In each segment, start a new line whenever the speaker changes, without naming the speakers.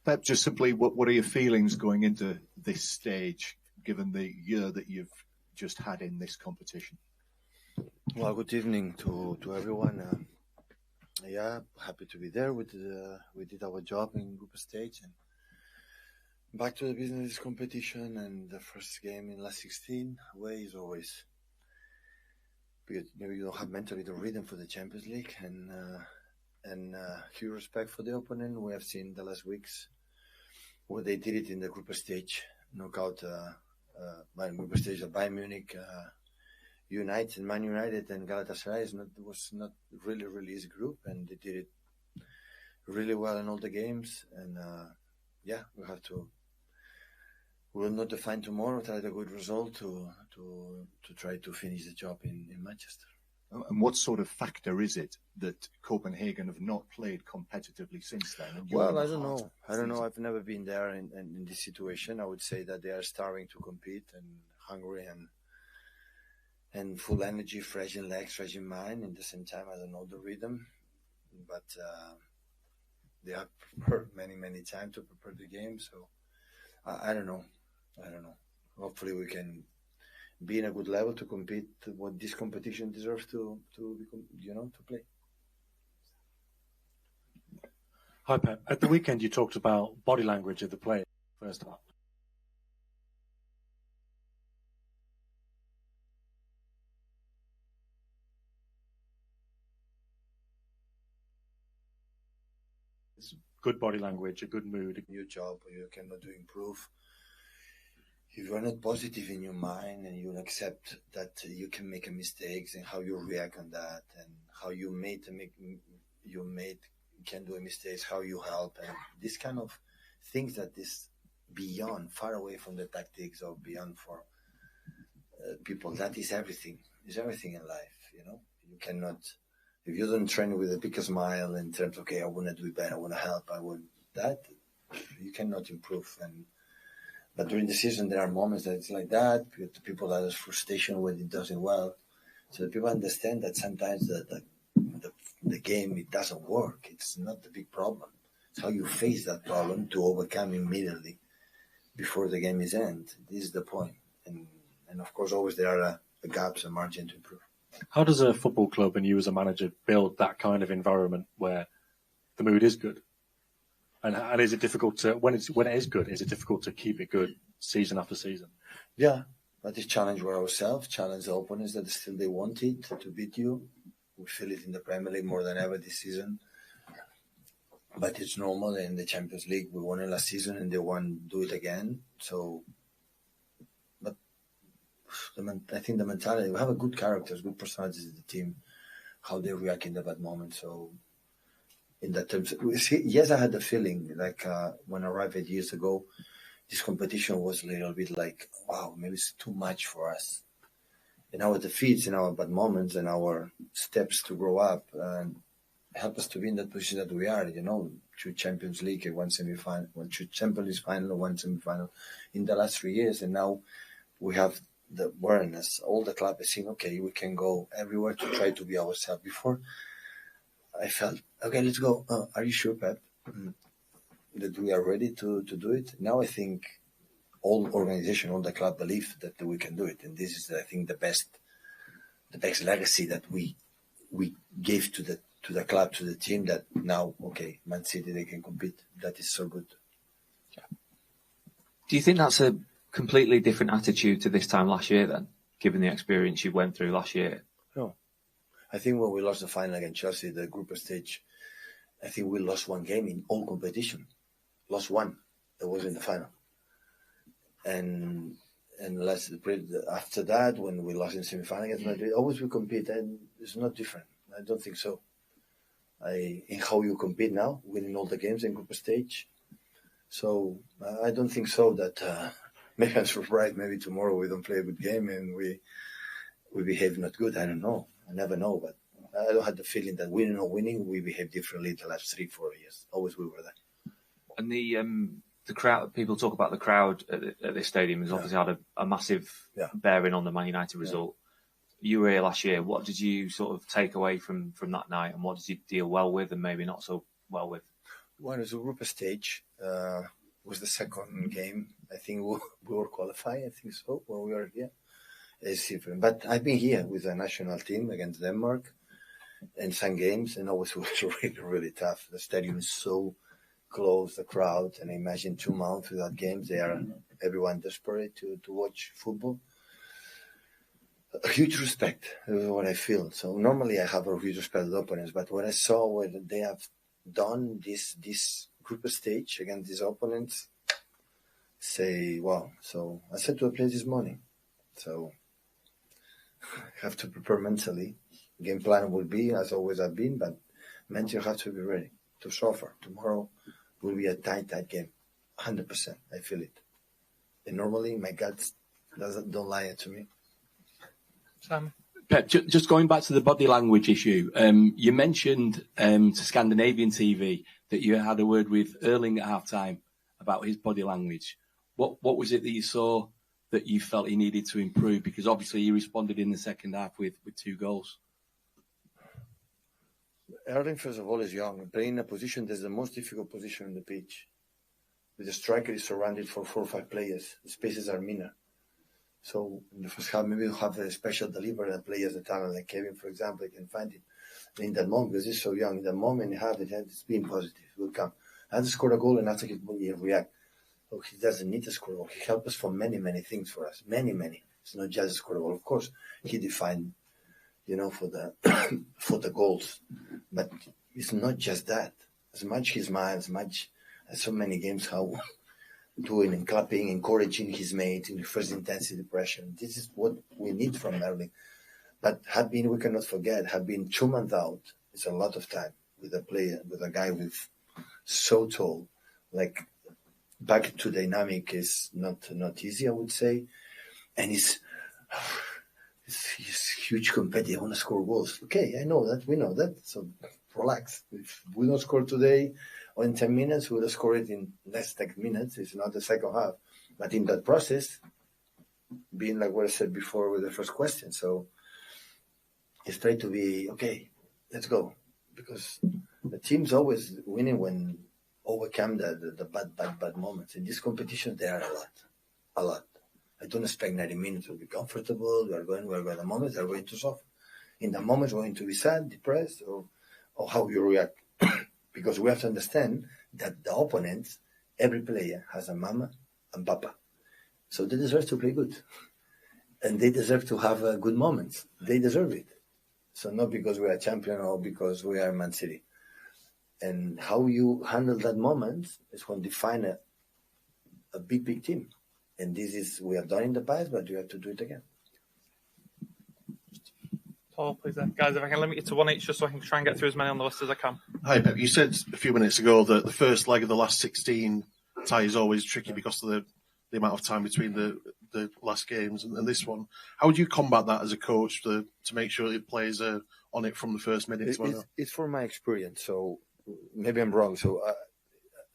Pep, just simply, what are your feelings going into this stage, given the year that you've just had in this competition?
Well, good evening to everyone. Yeah, happy to be there. We did our job in group stage and back to the business competition. And the first game in last 16 away is always, because maybe you don't have mentally the rhythm for the Champions League, and huge respect for the opponent. We have seen the last weeks what they did it in the group stage, knockout by group stage of Bayern Munich. United, Man United, and Galatasaray was not really easy group, and they did it really well in all the games. And yeah, we'll not define tomorrow, try a good result to try to finish the job in Manchester.
And what sort of factor is it that Copenhagen have not played competitively since then?
Well, I don't know. I've never been there in this situation. I would say that they are starving to compete and hungry and full energy, fresh in legs, fresh in mind. At the same time, I don't know the rhythm, but they have prepared many times to prepare the game. So I don't know. Hopefully, we can be in a good level to compete what this competition deserves to play.
Hi, Pep. At the weekend, you talked about body language of the players first half. Good body language, a good mood.
Your job, you cannot do improve. If you are not positive in your mind and you accept that you can make a mistakes and how you react on that and how your mate can do a mistake, how you help, and this kind of things that is beyond, far away from the tactics or beyond for people. That is everything. It's everything in life. You cannot. If you don't train with a big smile in terms of, okay, I want to do better, I want to help, you cannot improve. But during the season, there are moments that it's like that. People that has frustration when it doesn't well. So people understand that sometimes the game, it doesn't work. It's not the big problem. It's how you face that problem to overcome immediately before the game is end. This is the point. And of course, always there are gaps and margin to improve.
How does a football club and you as a manager build that kind of environment where the mood is good? And is it difficult to, when it is good, is it difficult to keep it good season after season?
Yeah, but it's challenge for ourselves, challenge the opponents that still they want it to beat you. We feel it in the Premier League more than ever this season. But it's normal in the Champions League. We won it last season and they want to do it again. So, but I think the mentality, we have a good characters, good personalities in the team, how they react in the bad moment. So, in that terms, yes, I had the feeling like when I arrived 8 years ago, this competition was a little bit like, wow, maybe it's too much for us. In our defeats, in our bad moments, and our steps to grow up, and help us to be in that position that we are. 2 Champions League, 1 semi-final, 2 Champions League final, 1 semi-final in the last 3 years, and now we have the awareness. All the club is saying, okay, we can go everywhere to try to be ourselves. Before, I felt, okay, let's go. Are you sure, Pep, that we are ready to do it? Now I think all organization, all the club believe that we can do it. And this is, I think, the best legacy that we gave to the club, to the team, that now, okay, Man City, they can compete. That is so good.
Yeah. Do you think that's a completely different attitude to this time last year then, given the experience you went through last year?
No. I think when we lost the final against Chelsea, the group stage, I think we lost 1 game in all competition. Lost 1. That was in the final. And after that, when we lost in semi-final against Madrid, always we compete, and it's not different. I don't think so. In how you compete now, winning all the games in group stage. So I don't think so that maybe I'm surprised. Maybe tomorrow we don't play a good game and we behave not good. I don't know. I never know, but I don't have the feeling that winning or winning, we behave differently the last 3-4 years. Always we were there.
And the crowd, people talk about the crowd at this stadium has obviously had a massive bearing on the Man United result. You were here last year. What did you sort of take away from that night, and what did you deal well with and maybe not so well with?
Well, it was a group stage. Was the second game. I think we were qualified. I think so when we were here. It's different. But I've been here with the national team against Denmark in some games, and always was really, really tough. The stadium is so close, the crowd, and I imagine 2 months without games. They are everyone desperate to watch football. A huge respect is what I feel. So normally I have a huge respect of the opponents, but when I saw what they have done this group stage against these opponents, say wow. So I said to the players this morning, so I have to prepare mentally. Game plan will be as always have been, but mentally you have to be ready to suffer. Tomorrow will be a tight game, 100%. I feel it, and normally my gut don't lie to me.
Sam?
Pep, just going back to the body language issue, you mentioned to Scandinavian TV that you had a word with Erling at half-time about his body language. What was it that you saw that you felt he needed to improve? Because obviously he responded in the second half with 2 goals.
Erling, first of all, is young. Playing in a position that's the most difficult position on the pitch. With the striker is surrounded for 4 or 5 players. The spaces are minor. So in the first half, maybe we'll have a special delivery that players, the talent like Kevin, for example, they can find it. And in that moment, because he's so young, in that moment, it's being positive. It will come. And to score a goal, and after he react. So he doesn't need to score a goal. He helps us for many, many things for us. Many, many. It's not just a score a goal. Of course, he defined, for the for the goals. But it's not just that. As much he smiles, as much as so many games how doing and clapping, encouraging his mate in the first intensity pressure. This is what we need from Erling. But we cannot forget, have been 2 months out. It's a lot of time with a player, with a guy with so tall. Like back to dynamic is not easy, I would say. And he's huge competitor. I want to score goals. Okay, I know that. We know that. So relax. If we don't score today, or in 10 minutes, we'll score it in less than 10 minutes. It's not the second half. But in that process, being like what I said before with the first question, so it's try to be, okay, let's go. Because the team's always winning when overcome the bad moments. In this competition, there are a lot. I don't expect 90 minutes to be comfortable. We're going the moments are going to suffer. In the moments, we're going to be sad, depressed, or how you react. Because we have to understand that the opponents, every player has a mama and papa. So they deserve to play good. And they deserve to have good moments. They deserve it. So not because we are champion or because we are Man City. And how you handle that moment is what define a big team. And this is, we have done in the past, but we have to do it again.
Paul, please, guys, if I can limit you to 1 each, just so I can try and get through as many on the list as I can.
Hi, Pep. You said a few minutes ago that the first leg of the last 16 tie is always tricky because of the amount of time between the last games and this one. How would you combat that as a coach to make sure that players are on it from the first minute?
It's from my experience, so maybe I'm wrong. So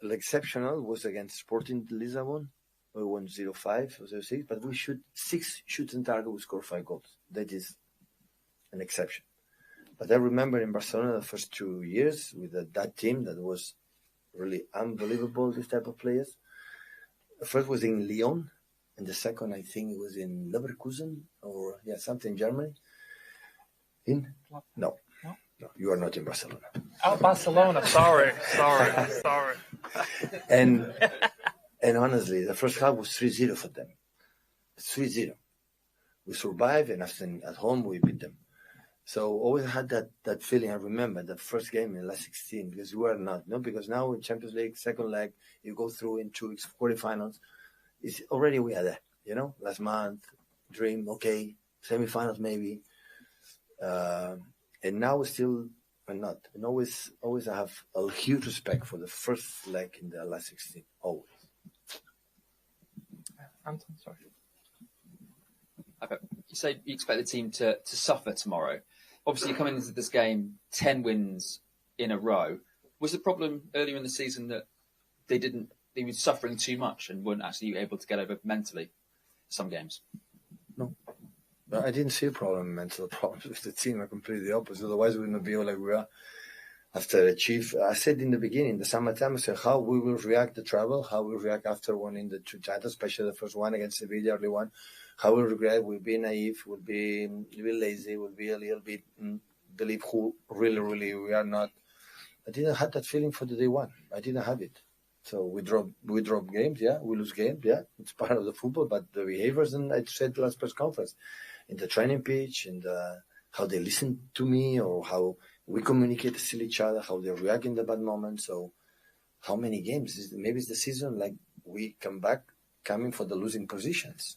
the exceptional was against Sporting Lisbon. We won 0-5 or 0-6, but we shoot 6 shoots on target, we score 5 goals. That is an exception. But I remember in Barcelona the first 2 years with that team that was really unbelievable, this type of players. The first was in Lyon, and the second, I think it was in Leverkusen or something in Germany. No, you are not in Barcelona.
Oh, Barcelona. Sorry.
And honestly, the first half was 3-0 for them. 3-0. We survived, and after at home we beat them. So always had that feeling. I remember that first game in the last 16 because we were not. No, because now in Champions League, second leg, you go through in 2 weeks, quarterfinals. It's already we are there. Last month, dream, okay, semifinals maybe. And now we still are not. And always I have a huge respect for the first leg in the last 16. Always.
Anton, sorry.
You say you expect the team to suffer tomorrow. Obviously, you're coming into this game 10 wins in a row. Was the problem earlier in the season that they were suffering too much and weren't actually able to get over mentally some games?
No. But I didn't see a problem, mental problems with the team. I completely opposite. Otherwise, we wouldn't be like we are. after achieve. I said in the beginning, the summertime, I said how we will react to travel, how we react after winning the 2 titles, especially the first one against Sevilla, early one. How we'll regret, we'll be naive, we'll be lazy, we'll be a little bit believe who really we are not. I didn't have that feeling for the day one. I didn't have it. So we drop games, yeah. We lose games, yeah. It's part of the football, but the behaviors, and I said last press conference, in the training pitch, and how they listen to me, or how we communicate to each other, how they react in the bad moments. So how many games? Maybe it's the season, like we come back coming for the losing positions.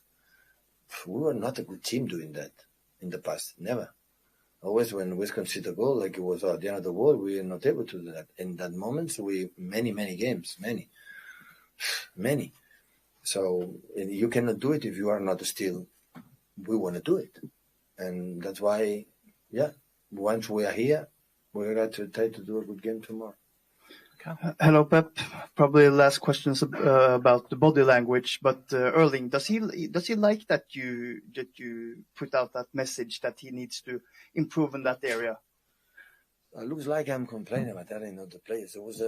We were not a good team doing that in the past, never. Always when we concede a goal, like it was at the end of the world, we were not able to do that. In that moment, many games, many. So you cannot do it if you are not still, we want to do it. And that's why, yeah, once we are here, we got to try to do a good game tomorrow.
Hello, Pep. Probably last questions about the body language, but Erling, does he like that you put out that message that he needs to improve in that area?
It looks like I'm complaining about that. I know the players. It was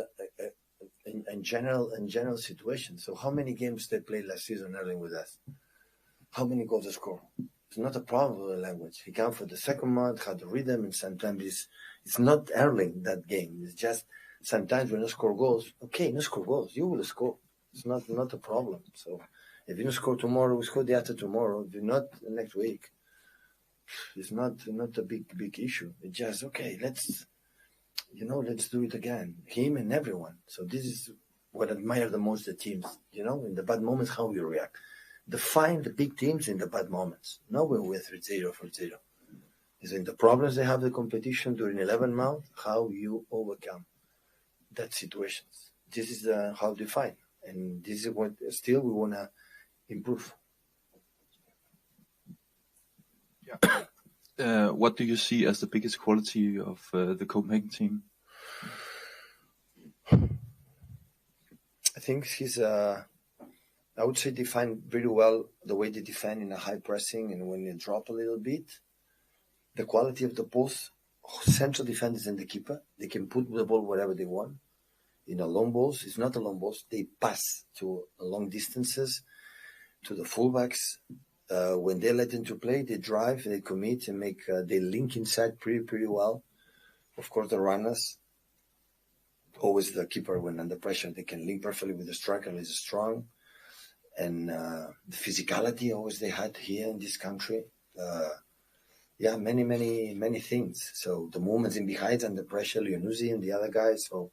in general situation. So how many games they played last season, Erling, with us? How many goals they score? It's not a problem with the language. He comes for the second month, how to read them, and sometimes it's not Erling that game. It's just. Sometimes when you score goals, okay, you score goals, you will score. It's not a problem. So if you don't score tomorrow, we score the after tomorrow. If not next week, it's not a big issue. It's just okay. Let's do it again. Him and everyone. So this is what I admire the most the teams. In the bad moments, how we react. Define the big teams in the bad moments. Not when we're 3-0, 4-0. It's in the problems they have the competition during 11 months. How you overcome that situations. This is how defined, and this is what still we want to improve.
Yeah. What do you see as the biggest quality of the Copenhagen team?
I think he's, I would say, defined very well the way they defend in a high pressing, and when they drop a little bit, the quality of the both central defenders and the keeper. They can put the ball wherever they want. In a long balls, it's not a long balls. They pass to long distances to the fullbacks. When they let them to play, they drive, they commit, and make. They link inside pretty well. Of course, the runners. Always the keeper when under pressure, they can link perfectly with the striker. Is strong, and the physicality always they had here in this country. Yeah, many things. So the movements in behind under pressure, Leonuzzi and the other guys. So.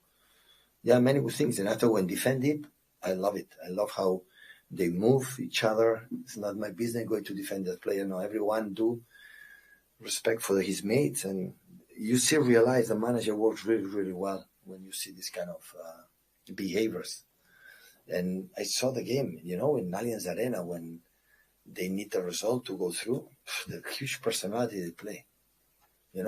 Yeah, many good things. And after when defended, I love it. I love how they move each other. It's not my business going to defend that player. No, everyone do respect for his mates. And you realize the manager works really well when you see this kind of behaviors. And I saw the game, in Allianz Arena when they need the result to go through. The huge personality they play.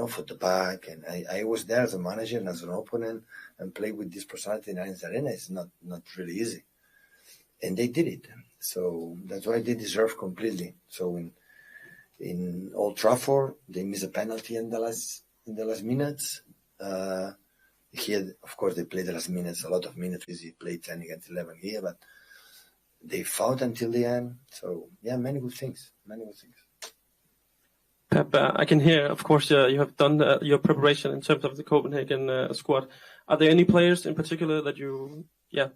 For the back, and I was there as a manager and as an opponent and played with this personality in Allianz Arena. It's not really easy, and they did it. So that's why they deserve completely. So in Old Trafford, they miss a penalty in the last minutes. Here, of course, they played the last minutes, a lot of minutes. They played 10 against 11 here, but they fought until the end. So yeah, many good things.
Pep, I can hear, of course, you have done your preparation in terms of the Copenhagen squad. Are there any players in particular that you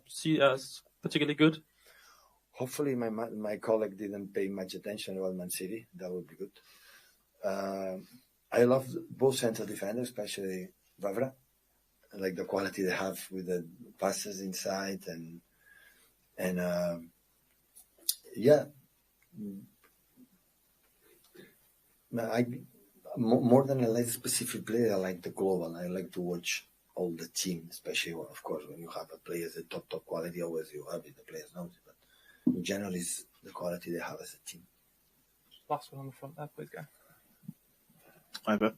see as particularly good?
Hopefully my colleague didn't pay much attention to Man City. That would be good. I love both central defenders, especially Vavra. I like the quality they have with the passes inside and yeah. More than I like specific player, I like the global. I like to watch all the team, especially, of course, when you have a player the top quality, always you have it, the players know it. But in general, it's the quality they have as a team.
Last one on the front there, please, go.
Hi, Pep.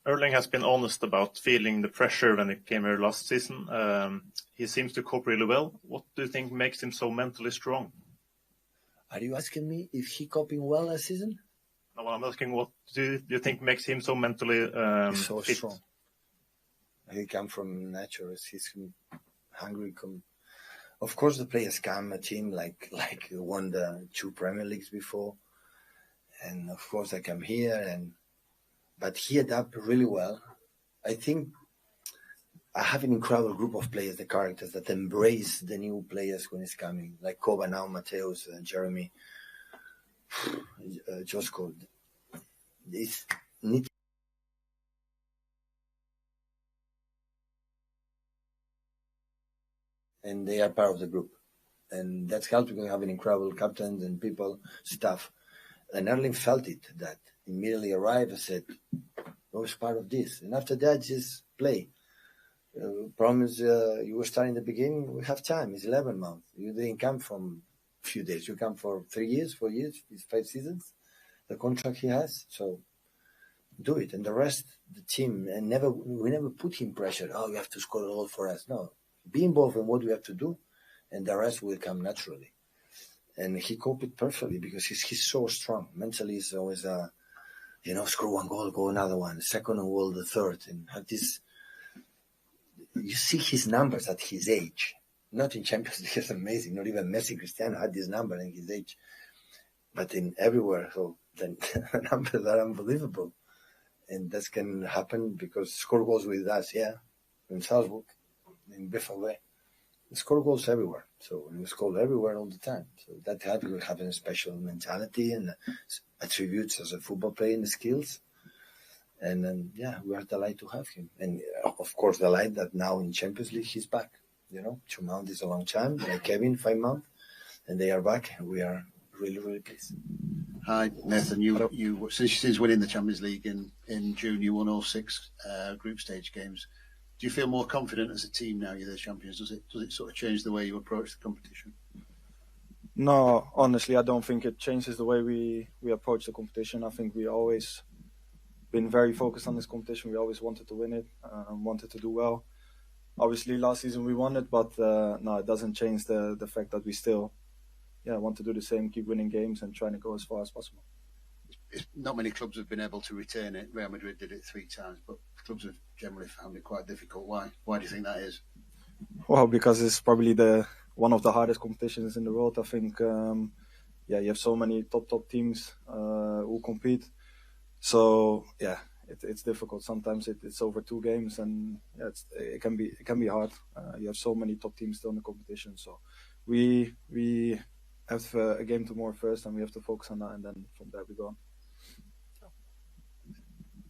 Erling has been honest about feeling the pressure when he came here last season. He seems to cope really well. What do you think makes him so mentally strong?
Are you asking me if he coping well last season?
No, I'm asking what do you think makes him so mentally
He's so
fit?
strong. He come from nature. He's hungry. Of course, the players come a team like won the 2 Premier Leagues before, and of course I come here but he adapted really well. I think I have an incredible group of players, the characters that embrace the new players when it's coming, like Koba now, Mateus, Jeremy, Josko. It's neat. And they are part of the group. And that's helped because we have an incredible captains and people, staff. And Erling felt it, that immediately arrived and said, I was part of this. And after that, just play. Problem is, you were starting in the beginning, we have time. It's 11 months. You didn't come from a few days. You come for 3 years, 4 years, it's 5 seasons, the contract he has. So do it. And the rest, the team, and we never put him pressure. Oh, you have to score a goal for us. No. Be involved in what we have to do, and the rest will come naturally. And he coped it perfectly because he's so strong. Mentally, he's always, score 1 goal, go another one, second goal, the third. And have this. You see his numbers at his age. Not in Champions League, it's amazing. Not even Messi, Cristiano had this number in his age. But in everywhere, so the numbers are unbelievable. And that can happen because score goals with us, in Salzburg, in BFV. Score goals everywhere. So we score everywhere all the time. So that helps you have a special mentality and attributes as a football player and the skills. And then, we are delighted to have him. And of course, delighted that now in Champions League, he's back. 2 months is a long time. Like Kevin, 5 months. And they are back. And we are really, really pleased.
Hi, Nathan. You since winning the Champions League in June, you won all 6 group stage games. Do you feel more confident as a team now you're the champions? Does it sort of change the way you approach the competition?
No, honestly, I don't think it changes the way we approach the competition. I think we always been very focused on this competition. We always wanted to win it, wanted to do well. Obviously, last season we won it, but no, it doesn't change the fact that we still want to do the same, keep winning games and trying to go as far as possible.
Not many clubs have been able to retain it. Real Madrid did it 3 times, but clubs have generally found it quite difficult. Why? Why do you think that is?
Well, because it's probably one of the hardest competitions in the world. I think, you have so many top teams who compete. So it's difficult. Sometimes it's over 2 games, and it can be hard. You have so many top teams still in the competition. So we have a game tomorrow first, and we have to focus on that, and then from there we go on.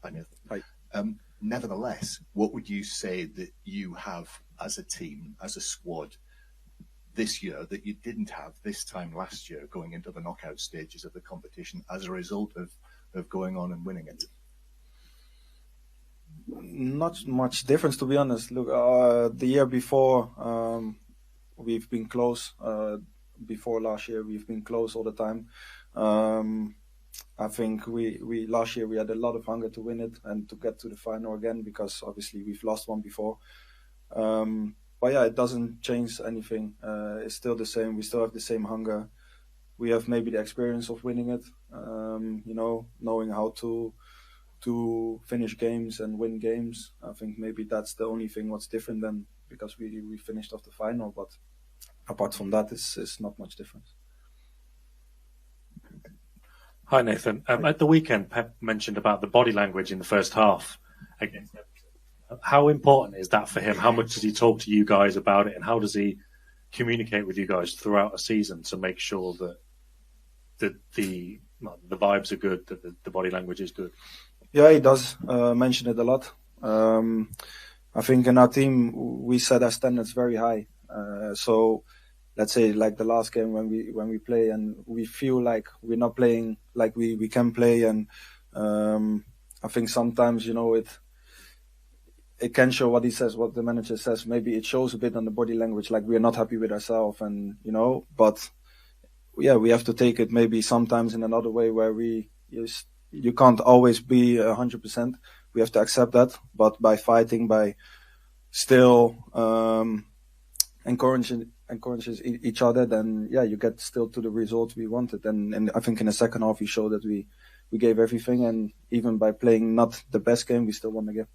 Hi, Nathan.
Hi.
Nevertheless, what would you say that you have as a team, as a squad, this year that you didn't have this time last year going into the knockout stages of the competition as a result of going on and winning it?
Not much difference, to be honest. Look, the year before, we've been close. Before last year, we've been close all the time. I think we last year we had a lot of hunger to win it and to get to the final again, because obviously we've lost one before. But it doesn't change anything. It's still the same. We still have the same hunger. We have maybe the experience of winning it. Knowing how to finish games and win games. I think maybe that's the only thing what's different than because we finished off the final. But apart from that, it's not much difference.
Hi, Nathan. At the weekend, Pep mentioned about the body language in the first half against Everton. How important is that for him? How much does he talk to you guys about it, and how does he communicate with you guys throughout a season to make sure that the vibes are good, that the body language is good?
Yeah, he does mention it a lot. I think in our team we set our standards very high. So let's say like the last game when we play and we feel like we're not playing like we can play, and I think sometimes it can show what he says, what the manager says. Maybe it shows a bit on the body language, like we're not happy with ourselves, and but we have to take it maybe sometimes in another way where you can't always be 100%. We have to accept that, but by fighting, by still encouraging each other, then you get still to the result we wanted. And I think in the second half we showed that we gave everything, and even by playing not the best game, we still won the game.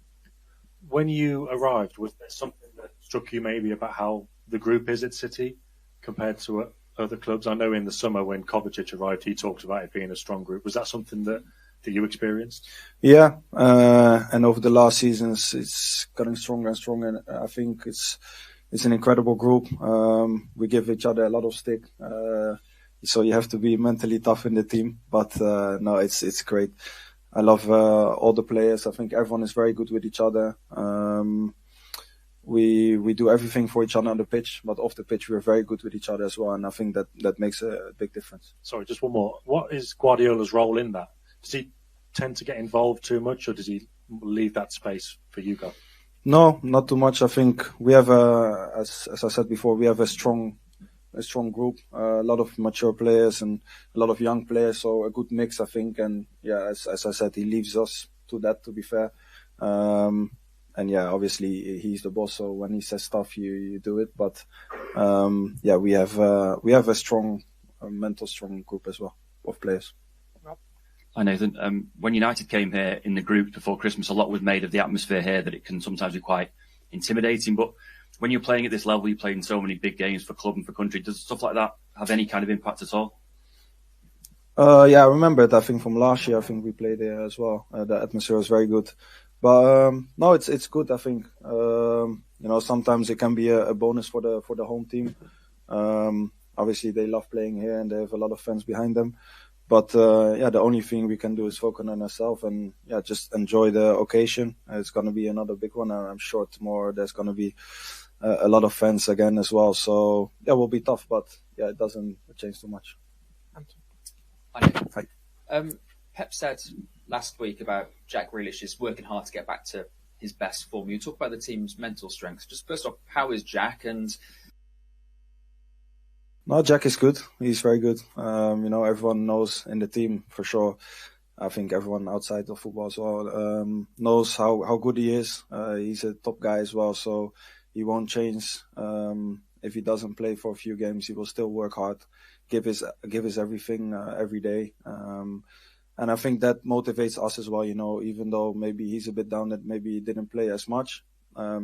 when you arrived, was there something that struck you maybe about how the group is at City compared to other clubs? I know in the summer when Kovacic arrived, he talked about it being a strong group. Was that something that you experienced?
Yeah, and over the last seasons, it's getting stronger and stronger. I think it's an incredible group. We give each other a lot of stick, so you have to be mentally tough in the team. But no, it's great. I love all the players. I think everyone is very good with each other. We do everything for each other on the pitch, but off the pitch we're very good with each other as well, and I think that makes a big difference.
Sorry, just one more. What is Guardiola's role in that? Does he tend to get involved too much, or does he leave that space for you guys?
No, not too much. I think we have as I said before, we have a strong group, a lot of mature players and a lot of young players, so a good mix, I think. And yeah, as I said, he leaves us to that, to be fair. And yeah, obviously he's the boss, so when he says stuff, you do it. But yeah, we have a strong, mental strong group as well of players.
Hi Nathan. When United came here in the group before Christmas, a lot was made of the atmosphere here, that it can sometimes be quite intimidating. But when you're playing at this level, you're playing so many big games for club and for country. Does stuff like that have any kind of impact at all?
Yeah, I remember it. I think from last year, I think we played there as well. The atmosphere was very good. But no, it's good. I think sometimes it can be a bonus for the home team. Obviously, they love playing here and they have a lot of fans behind them. But yeah, the only thing we can do is focus on ourselves and yeah, just enjoy the occasion. It's going to be another big one, and I'm sure tomorrow there's going to be a lot of fans again as well. So yeah, it will be tough, but yeah, it doesn't change too much.
Hi. Pep said last week about Jack Grealish is working hard to get back to his best form. You talk about the team's mental strength. Just first off, how is Jack? And
no, Jack is good. He's very good. Everyone knows in the team for sure. I think everyone outside of football as well knows how good he is. He's a top guy as well, so he won't change. If he doesn't play for a few games, he will still work hard, give his everything every day. And I think that motivates us as well. Even though maybe he's a bit down that maybe he didn't play as much,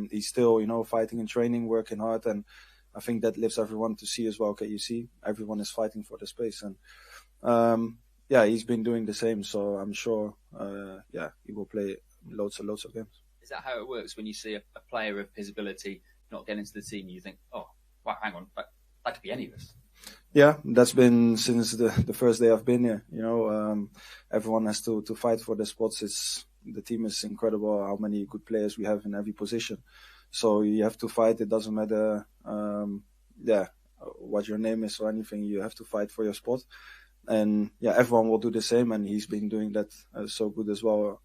he's still fighting in training, working hard, and I think that lifts everyone to see as well. Okay, you see, everyone is fighting for the space, and yeah, he's been doing the same. So I'm sure, yeah, he will play loads and loads of games.
Is that how it works when you see a player of his ability not get into the team? You think, oh, wow, hang on, that could be any of us.
Yeah, that's been since the first day I've been here. Everyone has to fight for the spots. The team is incredible. How many good players we have in every position. So you have to fight. It doesn't matter, what your name is or anything. You have to fight for your spot, and yeah, everyone will do the same. And he's been doing that so good as well.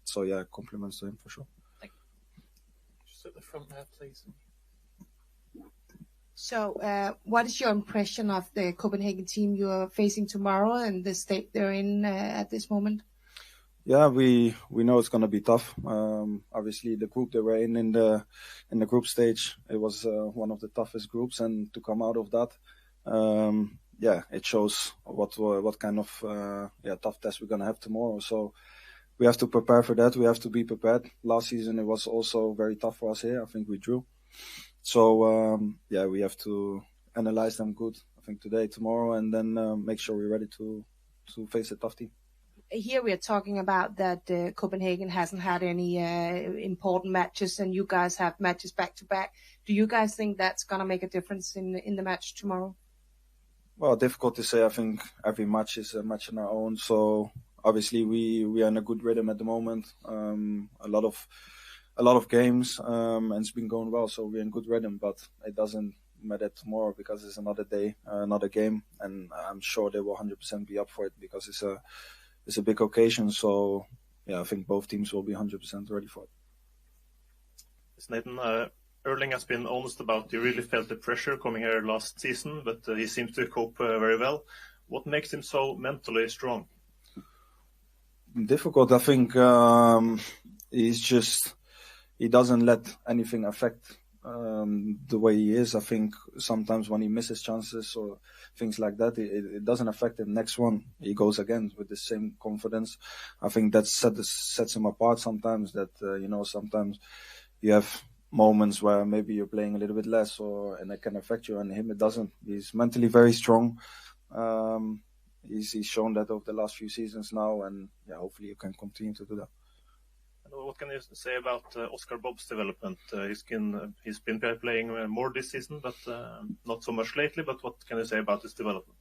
So yeah, compliments to him for sure.
Thank you. Just at the front there, please.
So, what is your impression of the Copenhagen team you are facing tomorrow and the state they're in at this moment?
Yeah, we know it's going to be tough. Obviously, the group they were in the group stage, it was one of the toughest groups, and to come out of that, yeah, it shows what kind of tough test we're going to have tomorrow. So we have to prepare for that. We have to be prepared. Last season it was also very tough for us here. I think we drew. So yeah, we have to analyze them good. I think today, tomorrow, and then make sure we're ready to face a tough team.
Here we are talking about that Copenhagen hasn't had any important matches, and you guys have matches back to back. Do you guys think that's going to make a difference in the match tomorrow?
Well, difficult to say. I think every match is a match on our own. So obviously we are in a good rhythm at the moment. A lot of games, and it's been going well. So we're in good rhythm, but it doesn't matter tomorrow because it's another day, another game, and I'm sure they will 100% be up for it because it's a big occasion. So yeah, I think both teams will be 100% ready for it.
Yes, Nathan, Erling has been honest about he really felt the pressure coming here last season, but he seems to cope very well. What makes him so mentally strong?
Difficult. I think he doesn't let anything affect the way he is. I think sometimes when he misses chances or things like that, it doesn't affect him. Next one, he goes again with the same confidence. I think that sets him apart sometimes. That sometimes you have moments where maybe you're playing a little bit less, and it can affect you. And him, it doesn't. He's mentally very strong. He's shown that over the last few seasons now, and hopefully you can continue to do that.
What can you say about Oscar Bobb's development? He's been playing more this season, but not so much lately. But what can you say about his development?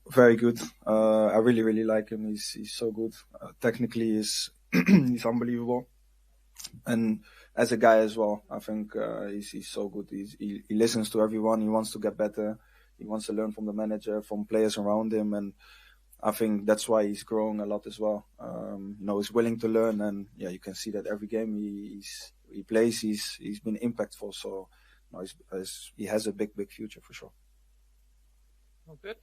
Very good. I really, really like him. He's so good. Technically, he's unbelievable. And as a guy as well, I think he's so good. He listens to everyone. He wants to get better. He wants to learn from the manager, from players around him, and I think that's why he's growing a lot as well. He's willing to learn, and you can see that every game he plays, he's been impactful. So he has a big future for sure.
Oh, good.